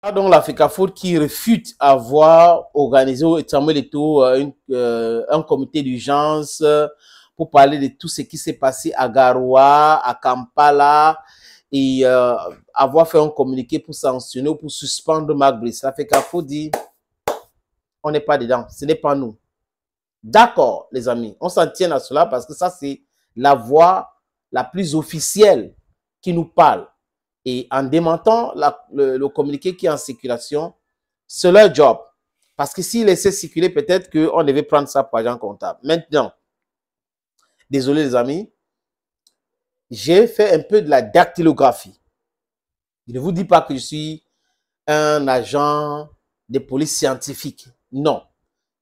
Donc la FECAFOOT qui refute avoir organisé au Samuel Eto'o un comité d'urgence pour parler de tout ce qui s'est passé à Garoua, à Kampala et avoir fait un communiqué pour sanctionner ou pour suspendre Mark Brice. La FECAFOOT dit on n'est pas dedans, ce n'est pas nous. D'accord, les amis, on s'en tient à cela parce que ça, c'est la voix la plus officielle qui nous parle. Et en démentant le communiqué qui est en circulation, c'est leur job. Parce que s'ils laissaient circuler, peut-être qu'on devait prendre ça pour agent comptable. Maintenant, désolé les amis, j'ai fait un peu de la dactylographie. Je ne vous dis pas que je suis un agent de police scientifique. Non.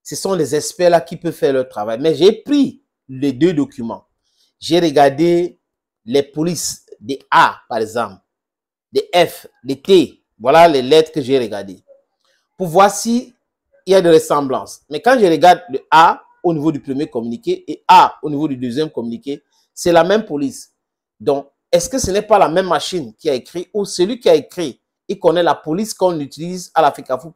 Ce sont les experts là qui peuvent faire leur travail. Mais j'ai pris les deux documents. J'ai regardé les polices des A, par exemple, des F, des T. Voilà les lettres que j'ai regardées. Pour voir s'il y a des ressemblances. Mais quand je regarde le A au niveau du premier communiqué et A au niveau du deuxième communiqué, c'est la même police. Donc, est-ce que ce n'est pas la même machine qui a écrit ou celui qui a écrit, il connaît la police qu'on utilise à la FECAFOOT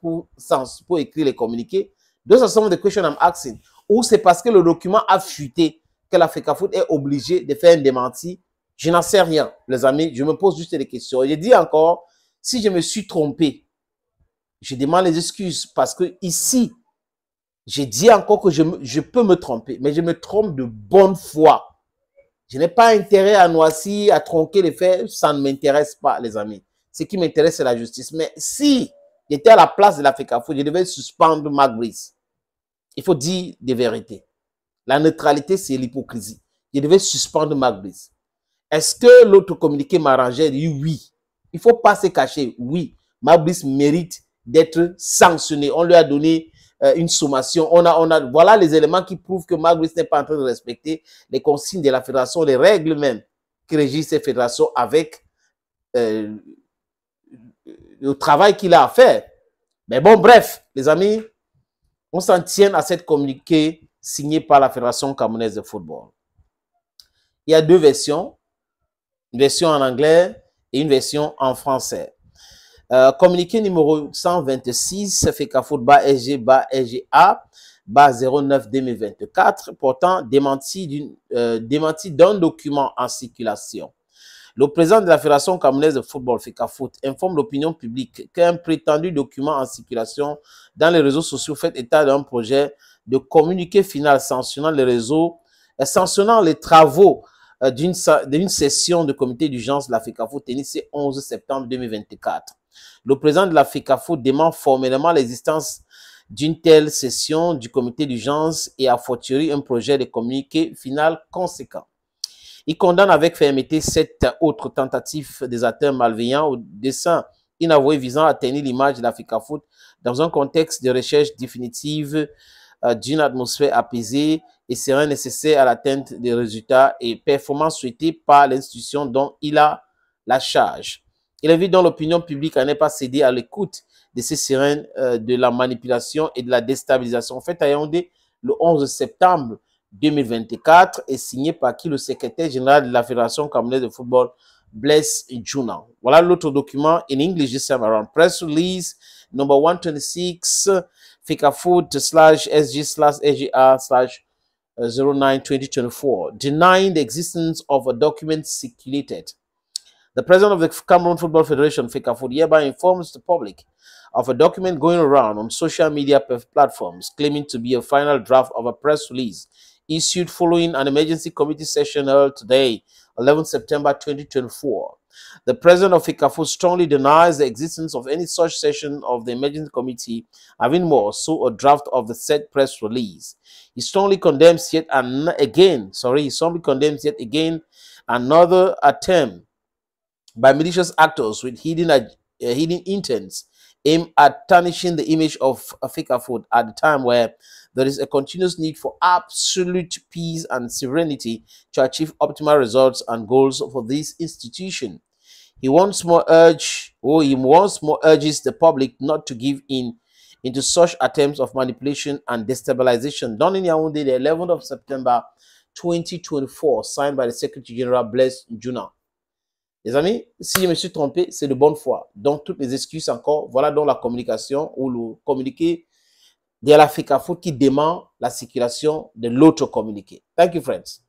pour écrire les communiqués? Those are some of the questions I'm asking. Ou c'est parce que le document a fuité que la FECAFOOT est obligée de faire un démenti? Je n'en sais rien, les amis. Je me pose juste des questions. Je dis encore, si je me suis trompé, je demande les excuses parce que ici, j'ai dit encore que je peux me tromper, mais je me trompe de bonne foi. Je n'ai pas intérêt à noircir, à tronquer les faits. Ça ne m'intéresse pas, les amis. Ce qui m'intéresse, c'est la justice. Mais si j'étais à la place de la FECAFOOT, je devais suspendre Mark Brice. Il faut dire des vérités. La neutralité, c'est l'hypocrisie. Je devais suspendre Mark Brice. Est-ce que l'autre communiqué m'arrangeait? Il dit oui. Il ne faut pas se cacher. Oui, Mark Brice mérite d'être sanctionné. On lui a donné une sommation. Voilà les éléments qui prouvent que Mark Brice n'est pas en train de respecter les consignes de la fédération, les règles même qui régissent ces fédérations avec le travail qu'il a à faire. Mais bon, bref, les amis, on s'en tient à cette communiqué signé par la Fédération camerounaise de football. Il y a deux versions, une version en anglais et une version en français. Communiqué numéro 126, FECAFOOT-SG-SGA, 09-2024, portant démenti d'un document en circulation. Le président de la Fédération camerounaise de football, FECAFOOT, informe l'opinion publique qu'un prétendu document en circulation dans les réseaux sociaux fait état d'un projet de communiqué final sanctionnant les réseaux, sanctionnant les travaux d'une session de comité d'urgence de la FECAFOOT tenue ce 11 septembre 2024. Le président de la FECAFOOT demande formellement l'existence d'une telle session du comité d'urgence et a fortiori un projet de communiqué final conséquent. Il condamne avec fermeté cette autre tentative des acteurs malveillants au dessein inavoué visant à tenir l'image de la FECAFOOT dans un contexte de recherche définitive d'une atmosphère apaisée et serait nécessaire à l'atteinte des résultats et performances souhaités par l'institution dont il a la charge. Il invite donc l'opinion publique à ne pas céder à l'écoute de ces sirènes de la manipulation et de la déstabilisation. En fait, à Yaoundé, le 11 septembre 2024 est signé par qui? Le secrétaire général de la Fédération camerounaise de football, Blaise Djouna. Voilà l'autre document in English this time around. Press release number 126, FECAFOOT/SG/SGA/09/2024, denying the existence of a document circulated. The president of the Cameroon Football Federation, FECAFOOT, hereby informs the public of a document going around on social media platforms claiming to be a final draft of a press release issued following an emergency committee session held today, 11 September 2024. The president of FECAFOOT strongly denies the existence of any such session of the emergency committee, having more so a draft of the said press release. He strongly condemns yet again another attempt by malicious actors with hidden intents aimed at tarnishing the image of FECAFOOT at a time where there is a continuous need for absolute peace and serenity to achieve optimal results and goals for this institution. He once more urges the public not to give in into such attempts of manipulation and destabilization. Done in Yaoundé, the 11th of September 2024, signed by the Secretary General Blaise Djouna. Les amis, si je me suis trompé, c'est de bonne foi. Donc, toutes les excuses encore. Voilà donc la communication ou le communiqué de l'Africa Food qui demande la circulation de l'autre communiqué. Thank you, friends.